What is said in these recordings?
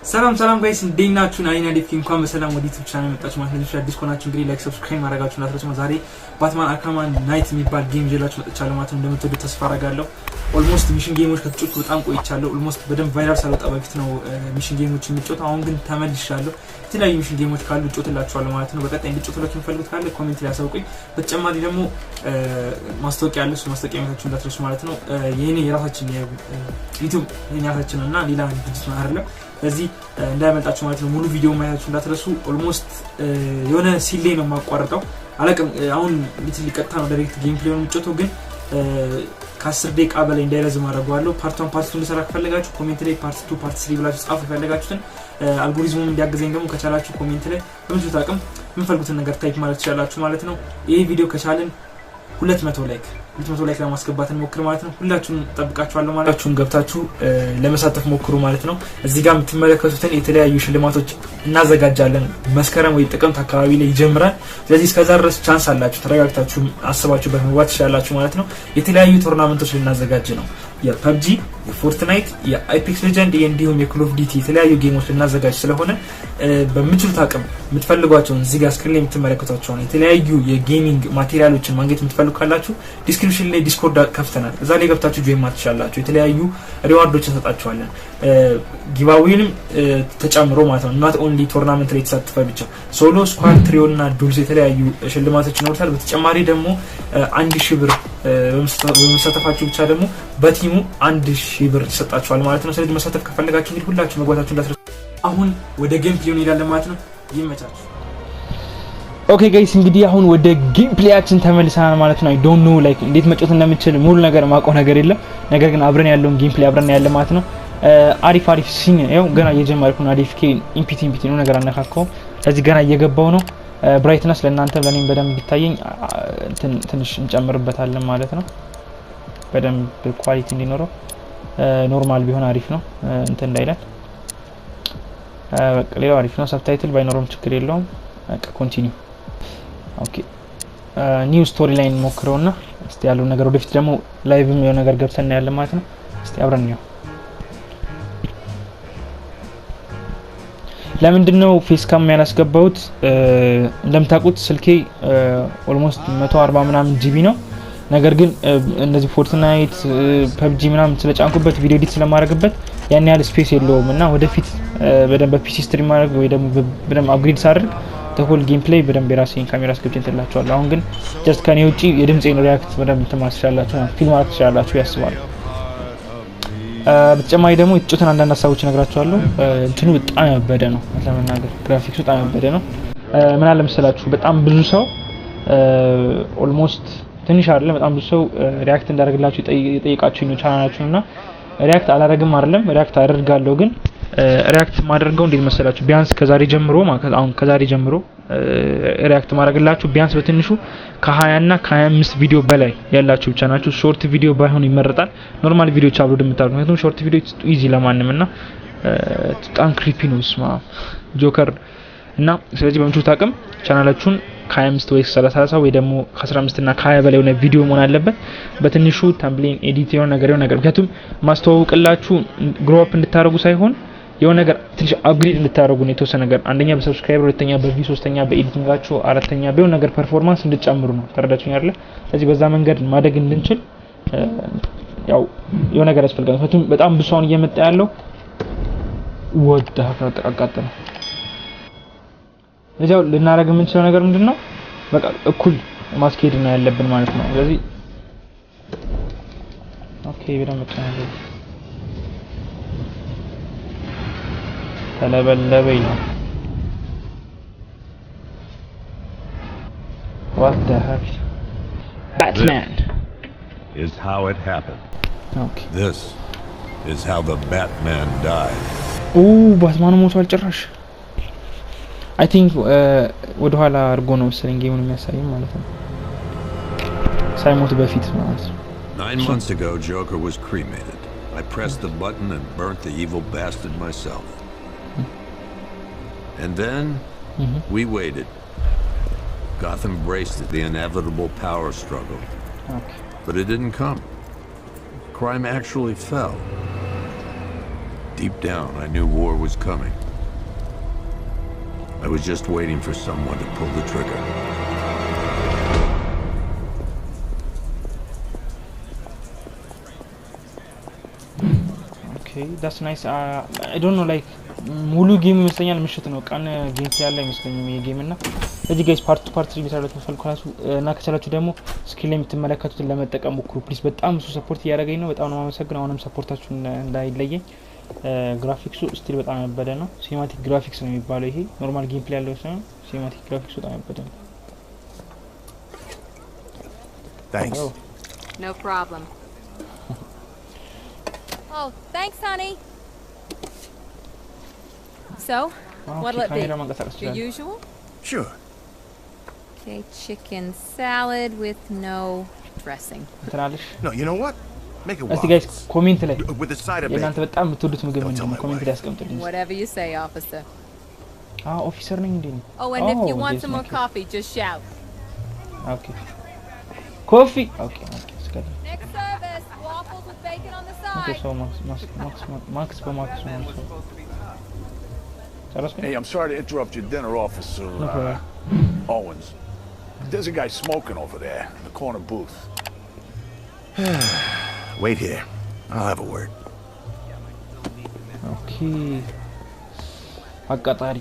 ሰላም ጋይስ እንዴት ናችሁ? ናይና ዲፊ እንኳን በሰላም ወደ ዩቲዩብ ቻናል መጣችሁ ማለት ነው። አዲስ ከሆናችሁ እንግዲህ ላይክ ሰብስክራይብ ማድረጋችሁን አትርሱ። ዛሬ ባትማን አርካም ናይት የሚባል ጌም ይዤላችሁ መጥቻለሁ ማለት ነው። እንደምትወዱት ተስፋ አደርጋለሁ። ኦልሞስት ሚሽን ጌሞች ከተጫወቱ በጣም ቆይቻለሁ። ኦልሞስት በደንብ ቫይራል ሳልወጣ በፊት ነው ሚሽን ጌሞች የሚጫወተው። አሁን ግን ተመልሻለሁ። የተለያዩ ሚሽን ጌሞች ካሉ እጫወትላችኋለሁ ማለት ነው። በቀጣይ እንድጫወትላችሁ የምትፈልጉት ካለ ኮሜንት ላይ አሳውቁኝ። በተጨማሪ ደግሞ ማስታወቂያ አለ፣ እሱ ማስታወቂያ ማየታችሁን እንዳትረሱ ማለት ነው። የኔ የራሳችን ዩቲዩብ የኛታችን እና ሌላ ድርጅት ነው አይደለም። በዚህ እንዳይመልጣችሁ ማለት ነው። ሙሉ ቪዲዮ ማየታችሁ እንዳትረሱ። ኦልሞስት የሆነ ሲሌ ነው የማቋርጠው አላውቅም። አሁን ሊትል ቀጥታ ነው ዳይሬክት ጌም ፕሌይ ነው የምጫወተው፣ ግን ከ10 ደቂቃ በላይ እንዳይረዝም አደርገዋለሁ። ፓርት 1 ፓርት 2 እንድሰራ ከፈለጋችሁ ኮሜንት ላይ ፓርት 2 ፓርት 3 ብላችሁ ጻፉ። የፈለጋችሁትን አልጎሪዝሙን እንዲያገዘኝ ደግሞ ከቻላችሁ ኮሜንት ላይ በምትሉት አቅም የምፈልጉትን ነገር ታይፕ ማለት ትችላላችሁ ማለት ነው። ይሄ ቪዲዮ ከቻለን 200 ላይክ ለማስገባት እንሞክር ማለት ነው። ሁላችሁም ተጠብቃችኋለሁ ማለት ነው። ገብታችሁ ለመሳተፍ ሞክሩ ማለት ነው። እዚህ ጋር የምትመለከቱትን የተለያዩ ሽልማቶች እናዘጋጃለን። መስከረም ወይ ጥቅምት አካባቢ ላይ ይጀምራል። ስለዚህ እስከዛ ድረስ ቻንስ አላችሁ። ተረጋግታችሁ አስባችሁበት መግባት ትችላላችሁ ማለት ነው። የተለያዩ ቶርናመንቶች ልናዘጋጅ ነው። የፐብጂ፣ የፎርትናይት፣ የአይፔክስ ሌጀንድ እንዲሁም የኮል ኦፍ ዲቲ የተለያዩ ጌሞች ልናዘጋጅ ስለሆነ በምትችሉት አቅም የምትፈልጓቸውን እዚህ ጋር ስክሪን ላይ የምትመለከቷቸውን የተለያዩ የጌሚንግ ማቴሪያሎችን ማግኘት የምትፈልጉ ካላችሁ ዲስክሪፕሽን ላይ ዲስኮርድ ከፍተናል። እዛ ላይ ገብታችሁ ጆይን ማለት ትችላላችሁ። የተለያዩ ሪዋርዶችን እንሰጣችኋለን። ጊቫዌንም ተጨምሮ ማለት ነው። ናት ኦንሊ ቶርናመንት ላይ ተሳትፈ ብቻ ሶሎ፣ ስኳድ፣ ትሪዮ እና ዱልስ የተለያዩ ሽልማቶች ይኖሩታል። በተጨማሪ ደግሞ 1000 ብር በመሳተፋችሁ ብቻ ደግሞ በቲሙ 1000 ብር ይሰጣችኋል ማለት ነው። ስለዚህ መሳተፍ ከፈለጋችሁ እንግዲህ ሁላችሁ መግባታችሁ እንዳትረሱ። አሁን ወደ ጌም ፕሌይ እንሄዳለን ማለት ነው። ይመቻችሁ። ኦኬ ጋይስ እንግዲህ አሁን ወደ ጌም ፕሌያችን ተመልሰናል ማለት ነው። አይ ዶንት ኖ ላይክ እንዴት መጫወት እንደምችል ሙሉ ነገር ማውቀው ነገር የለም። ነገር ግን አብረን ያለውን ጌም ፕሌይ አብረን ያለ ማለት ነው። አሪፍ ሲን ያው ገና እየጀመርኩ ነው። አሪፍ ኢምፒቲ ነው ነገር አነካካው። ስለዚህ ገና እየገባው ነው። ብራይትነስ ለእናንተ ለኔም በደንብ ቢታየኝ ትንሽ እንጨምርበታለን ማለት ነው። በደንብ ኳሊቲ እንዲኖረው ኖርማል ቢሆን አሪፍ ነው። እንትን እንዳይላል በቃ ሌላው አሪፍ ነው። ሰብታይትል ባይኖርም ችግር የለውም። በቃ ኮንቲኒው ኦኬ። ኒው ስቶሪ ላይን ሞክረውና እስቲ ያለው ነገር ወደፊት ደግሞ ላይቭም የሆነ ነገር ገብተን እናያለን ማለት ነው። እስቲ አብረን ነው። ለምንድነው ፌስ ካም ያላስገባሁት? እንደምታውቁት ስልኬ ኦልሞስት 140 ምናምን ጂቢ ነው። ነገር ግን እንደዚህ ፎርትናይት፣ ፐብጂ ምናምን ስለጫንኩበት ቪዲዮ ኤዲት ስለማድረግበት ያን ያህል ስፔስ የለውም እና ወደፊት በደንብ በፒሲ ስትሪም ማድረግ ወይ ደግሞ በደንብ አፕግሬድ ሳደርግ ተኮል ጌም ፕሌይ በደንብ የራሴን ካሜራ አስገብቼ እንትላችኋለሁ። አሁን ግን ጀስት ከኔ ውጪ የድምጼን ሪያክት በደንብ ተማስቻላችሁ ፊልም ማለት ትችላላችሁ ያስባሉ። በተጨማሪ ደግሞ የተጫወተን አንዳንድ ሀሳቦች እነግራችኋለሁ። እንትኑ በጣም ያበደ ነው ለመናገር፣ ግራፊክሱ በጣም ያበደ ነው። ምን አለ መሰላችሁ በጣም ብዙ ሰው ኦልሞስት ትንሽ አይደለም በጣም ብዙ ሰው ሪያክት እንዳደርግላችሁ የጠየቃችሁኝ ነው ቻናላችሁና ሪያክት አላደርግም አይደለም፣ ሪያክት አደርጋለሁ። ግን ሪያክት ማደርገው እንዴት መሰላችሁ? ቢያንስ ከዛሬ ጀምሮ ከዛሬ ጀምሮ ሪያክት ማድረግላችሁ ቢያንስ በትንሹ ከ20 እና ከ25 ቪዲዮ በላይ ያላችሁ ብቻ ናችሁ። ሾርት ቪዲዮ ባይሆን ይመረጣል። ኖርማል ቪዲዮዎች አብሮ እንደምታደርጉ ነው። ሾርት ቪዲዮ ኢዚ ለማንም እና በጣም ክሪፒ ነው ስማ ጆከር እና ስለዚህ በምትሉት አቅም ቻናላችሁን ከ25 ወይ 30 ወይ ደግሞ ከ15 እና ከ20 በላይ የሆነ ቪዲዮ መሆን አለበት። በትንሹ ታምብሌን ኤዲት የሆነ ነገር ምክንያቱም ማስተዋወቅላችሁ ግሮ አፕ እንድታረጉ ሳይሆን የሆነ ነገር ትንሽ አፕግሬድ እንድታረጉ ነው። የተወሰነ ነገር አንደኛ በሰብስክራይበር፣ ሁለተኛ በቪው፣ ሶስተኛ በኤዲቲንጋችሁ፣ አራተኛ በሆነ ነገር ፐርፎርማንስ እንድትጨምሩ ነው። ተረዳችሁኝ አይደል? ስለዚህ በዛ መንገድ ማደግ እንድንችል ያው የሆነ ነገር ያስፈልጋል። ምክንያቱም በጣም ብዙ ሰው እየመጣ ያለው ወደ አቃቃጥ ነው። ለዛው ልናረግ የምንችለው ነገር ምንድነው? በቃ እኩል ማስኬድ ነው ያለብን ማለት ነው። ስለዚህ ኦኬ በደንብ ተናገሩ ተለበለበይ ነው። What the heck? Batman is how it happened. Okay. This is how the Batman died. ባትማን ሞቷል ጭራሽ። I think ወደ ኋላ አርጎ ነው መሰለኝ ጌሙን የሚያሳየው ማለት ነው። ሳይሞት በፊት ማለት ነው። 9 months ago Joker was cremated. I pressed the button and burnt the evil bastard myself. And then we waited. Gotham braced the inevitable power struggle. Okay. But it didn't come. Crime actually fell. Deep down, I knew war was coming. I was just waiting for someone to pull the trigger. Okay, that's nice. I don't know, like ሙሉ ጌም ይመስለኛል ምሽት ነው ቀን ጌም ያለ አይመስለኝም ይሄ ጌም እና እዚህ ጋይስ ፓርት 3 ሊሰራችሁ ተፈልኩላችሁ እና ከቻላችሁ ደግሞ ስክሪን ላይ የምትመለከቱትን ለመጠቀም ሞክሩ ፕሊዝ። በጣም ብዙ ሰፖርት እያደረገኝ ነው። በጣም ነው ማመሰግነው። አሁንም ሰፖርታችሁን እንዳይለየኝ። ግራፊክሱ ስቲል በጣም ያበደ ነው። ሲኒማቲክ ግራፊክስ ነው የሚባለው ይሄ ኖርማል ጌም ፕሌይ ያለው ሳይሆን ሲኒማቲክ ግራፊክሱ በጣም ያበደ ነው። Thanks. No problem. Oh, thanks, honey. So, what'll it be? Your usual? Sure. Okay, chicken salad with no dressing. No, you know what? Make it እስቲ ጋይስ ኮሜንት ላይ with the side of የናንተ በጣም የምትወዱት ምግብ ምንድን ነው? ኮሜንት ላይ አስቀምጡልኝ። Whatever you say, officer. ኦፊሰር ነኝ እንዴ? Oh, and if you want some more coffee, just shout. Okay. Coffee. Okay. Next service, waffles with bacon on the side. Okay, so Max. Hey, I'm sorry to interrupt your dinner, Officer Owens. There's a guy smoking over there in the corner booth. Wait here. I'll have a word. Okay. አቃጣሪ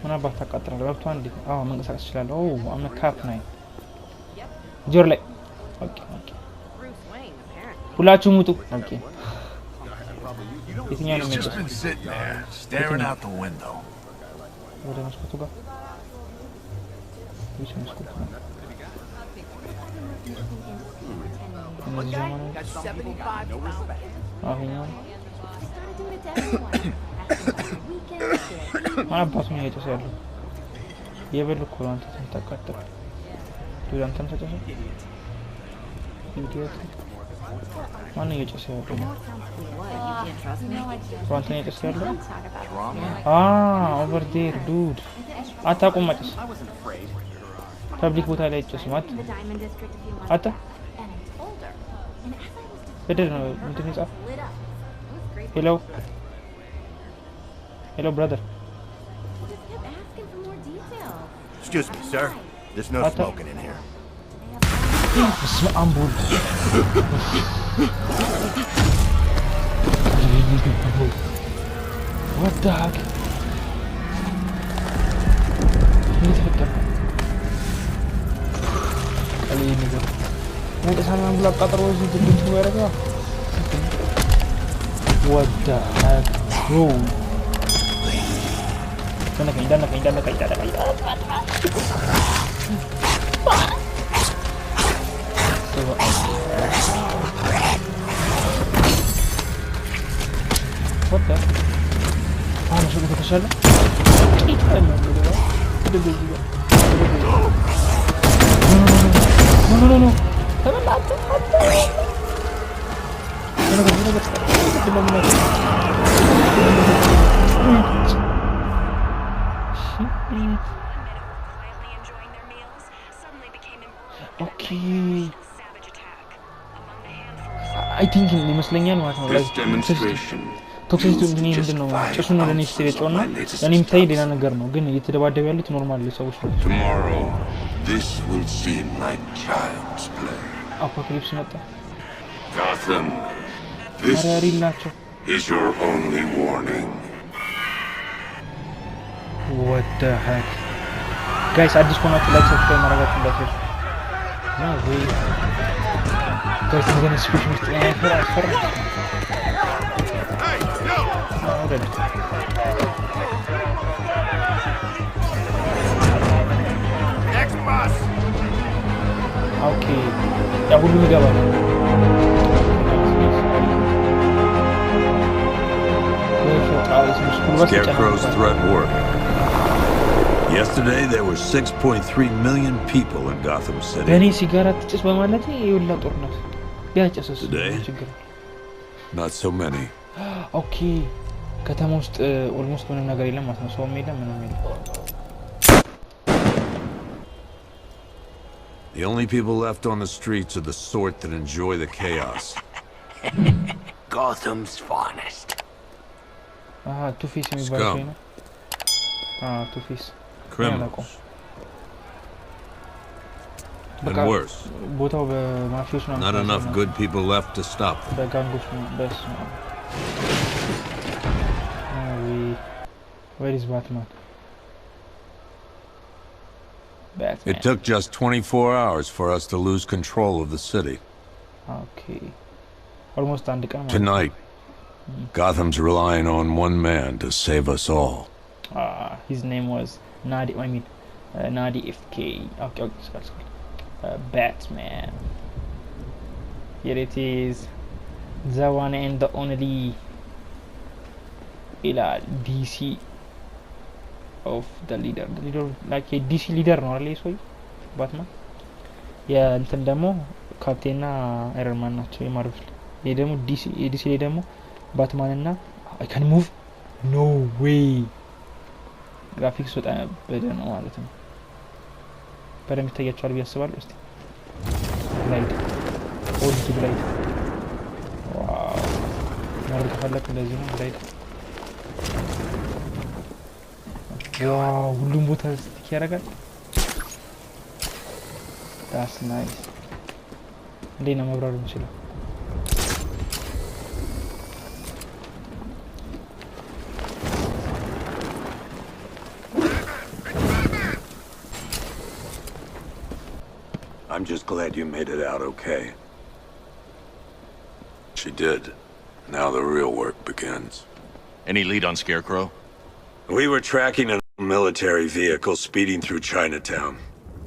ምን አባት አቃጣሪ ለብቷ እንዴ? መንቀሳቀስ ይችላል። I'm a cap 9 ጆር ላይ ኦኬ ሁላችሁም ውጡ። ኦኬ የትኛው ነው Just been sitting there, staring out the window. ወደ መስኮቱ ጋር ይሄ መስኮቱ ነው። አባቱን እየጨሰ ያለው የበሉ እኮ ነው። አንተ ተንተቃጠለ ዱራንተም ተጨሰ ኢዲዮት ማን እየጨሰ ያለው? ዱራንተም እየጨሰ ያለው ኦቨር ዴር ዱድ አታቁም ማጨስ ፐብሊክ ቦታ ላይ ጨስ ማት አታ በደር ነው እንትን ይጻፍ Hello, brother. Excuse me, sir. There's no smoking in here. What the heck? What the heck, bro? Jangan What the? Masuk ke sana? No. Okay. I think ይመስለኛል ማለት ነው ላይ ቶክሲሲቲ ምንድን ነው ጭሱን ወደ እኔ ሲረጨውና እኔም ታይ ሌላ ነገር ነው ግን እየተደባደቡ ያሉት ኖርማል ሰዎች ናቸው። Tomorrow this will seem like child's play. አፖካሊፕስ መጣ። Gotham, this ናቸው። is your only warning. What the heck? Guys, አዲስ ሆናችሁ ላይክ ሰብስክራይብ ማድረጋችሁ እንዳትረሱ። ነው ወይ guys እንደዚህ ስፒች ውስጥ ያፈራ Next bus. Okay. Ya ሁሉም ይገባል። Scarecrow's threat worked. Yesterday there were 6.3 million people in Gotham City. በእኔ ሲጋራ ትጭስ በማለት ይውላ ጦርነት ያጨሰስ ችግር Not so many. ኦኬ ከተማ ውስጥ ኦልሞስት ምንም ነገር የለም ማለት ነው። ሰውም የለም ምንም የለም። The only people left on the streets are the sort that enjoy the chaos. Gotham's finest. ቱ-ፌስ የሚባለው Scum. ነው ቱ-ፌስ Criminals. And worse. ቦታው በማፊያዎች ነው Not enough good people left to stop them. በጋንጎች ነው በስ ነው where is Batman? It took just 24 hours for us to lose control of the city. Okay. Almost አንድ ቀን ማለት Tonight, Gotham's relying on one man to save us all. His name was Nadi FK. Okay, Batman. Here it is. The one and the only DC of the leader like a DC leader ነው አይደል ሰው ባትማን የእንትን ደግሞ ካፕቴንና አይረን ማን ናቸው የማርቨል ይሄ ደግሞ DC ላይ ደግሞ ባትማን እና I can move no way ግራፊክስ በጣም በደ ነው ማለት ነው በደንብ ይታያችኋል ብዬ አስባለሁ እስቲ ላይት ኦልድ ላይት ዋው ማርቨል ከፈለክ እንደዚህ ነው ላይት ዋው ሁሉም ቦታ ስቲክ ያደርጋል that's nice እንዴት ነው መብራሩ እንችላለን I'm just glad you made it out okay. She did. Now the real work begins. Any lead on Scarecrow? We were tracking a military vehicle speeding through Chinatown.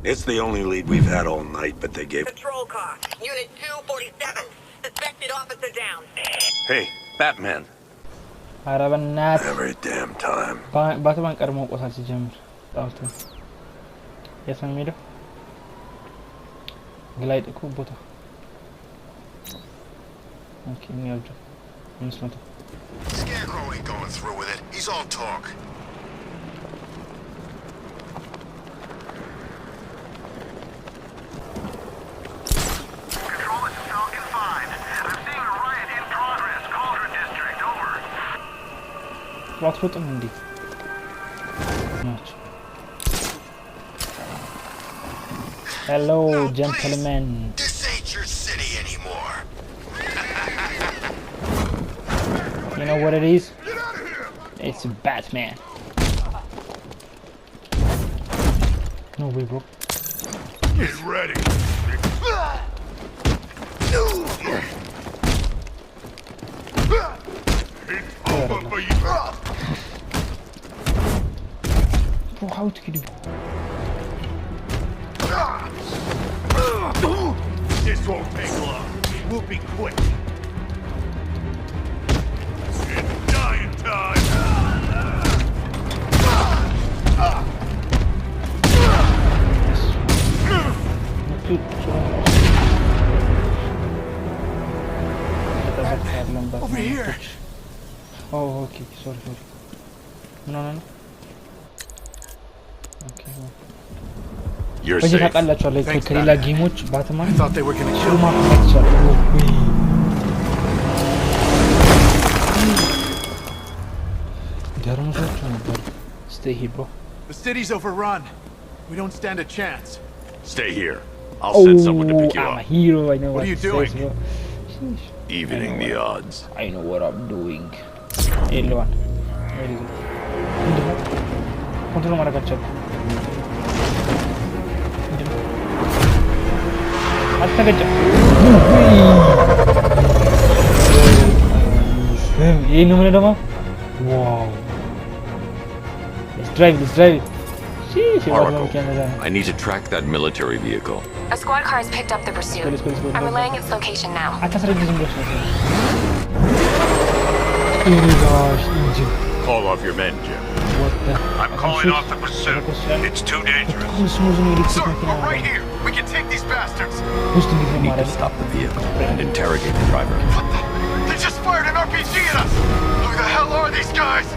It's the only lead we've had all night, but they gave... Patrol car, Unit 247. Suspected officer down. Hey, Batman. አረበናት Every damn time. ባትማን ቀድሞ ቆሳል ሲጀምር ጣውቶ የሰን ሜዳ ግላይድ እኮ ቦታ ኦኬ ሚያውጁ እንስማታ Scarecrow ain't going through with it. He's all talk. Control, it's Falcon 5. I'm seeing a riot in progress. Cauldron District, over. ዋትፎጥም እንዴ ናች Hello gentlemen This ain't your city anymore. You know what it is? It's Batman. No way, bro. Get ready. It's over for you. Bro, how to kill him? This won't take long. We'll be quick. It's dying time. Over here. Oh, okay. Sorry. No. Okay. You're በዚህ safe. ታውቃላችሁ ላይ Thanks, ከሌላ Batman. ጌሞች ባትማን I thought they were gonna ጥሩ kill me. ማድረግ ይችላል። ደረመሶቹ ነበር stay here bro. The city's overrun. We don't stand a chance. Stay here. I'll send someone to pick you I'm a up. hero. I know What are you doing? Says, bro. Sheesh. Evening the odds. I know what I'm doing. L1. Where is it? Control ማድረግ አልቻልኩም። አልተገጨም። ይሄ ነው ምን ደግሞ ዋው let's drive Oracle, I need to track that military vehicle. A squad car has picked up the pursuit. I'm relaying its location now. አታስረጅም ብለሽ ነው ኢንጂን Call off your men, Jim. what the I'm calling off the pursuit. It's too dangerous. ስሙዝ ነው ኤሌክትሪክ Sir, መኪና we're right here. We can take these bastards. ውስጥ እንዴት ነው Need to ማለት stop the vehicle and interrogate the driver. What the? They just fired an RPG at us. Who the hell are these guys?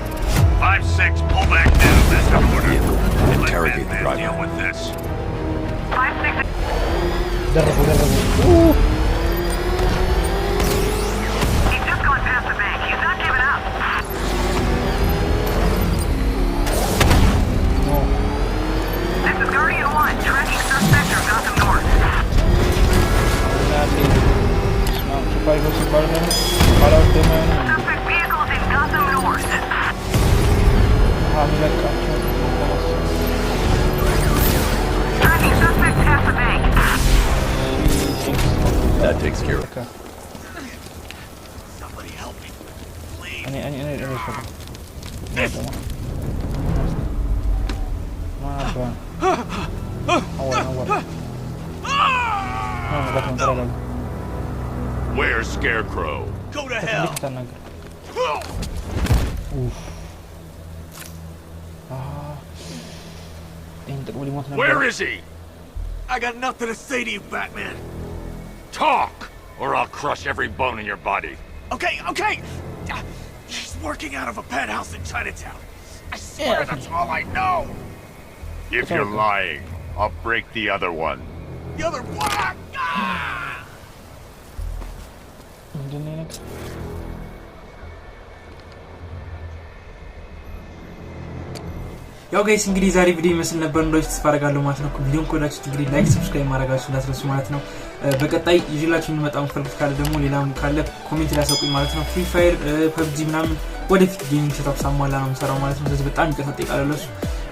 5-6, pull back now. That's Stop the the order. vehicle and Let interrogate the Batman deal driver. with this. 5-6. ደረሰ He's just gone past the bank. He's not giving up. Suspect vehicles in Gotham North. Tracking suspect at the bank. That takes care of it. Somebody help me. Please. Ini awal. Where's Scarecrow? Go to hell. Where is he? I got nothing to say to you, Batman. Talk, or I'll crush every bone in your body. Okay. He's working out of a penthouse in Chinatown. I swear that's all I know. If you're lying, I'll break the other one. The other one. ያው ጋይስ እንግዲህ ዛሬ ቪዲዮ መስል ነበር እንደው ተስፋ አደርጋለሁ ማለት ነው። ቪዲዮን ከወዳችሁት እንግዲህ ላይክ ሰብስክራይብ ማድረጋችሁ እንዳትረሱ ማለት ነው። በቀጣይ ይዤላችሁ እንመጣው ፈልኩት ካለ ደግሞ ሌላም ካለ ኮሜንት ላይ አሳውቁኝ ማለት ነው። ፍሪ ፋየር ፐብጂ ምናምን ወደፊት ጌሚንግ ሴታፕ ሳሟላ ነው የምሰራው ማለት ነው። ስለዚህ በጣም ይቀጥላል ለሱ።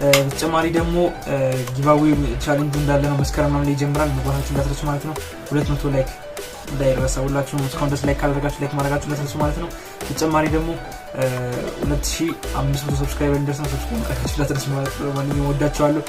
በተጨማሪ ደግሞ ጊቫዌይ ቻሌንጅ እንዳለ ነው መስከረም ላይ ይጀምራል። መግባታችሁ እንዳትረሱ ማለት ነው። 200 ላይክ እንዳይረሳ ሁላችሁም እስካሁን ድረስ ላይክ ካላደረጋችሁ ላይክ ማድረጋችሁ እንዳትረሱ ማለት ነው። በተጨማሪ ደግሞ 2500 ሰብስክራይበር እንደርሰን ሰብስክራይብ ማድረጋችሁ እንዳትረሱ ማለት ነው። ማንኛውም ወዳችኋለሁ።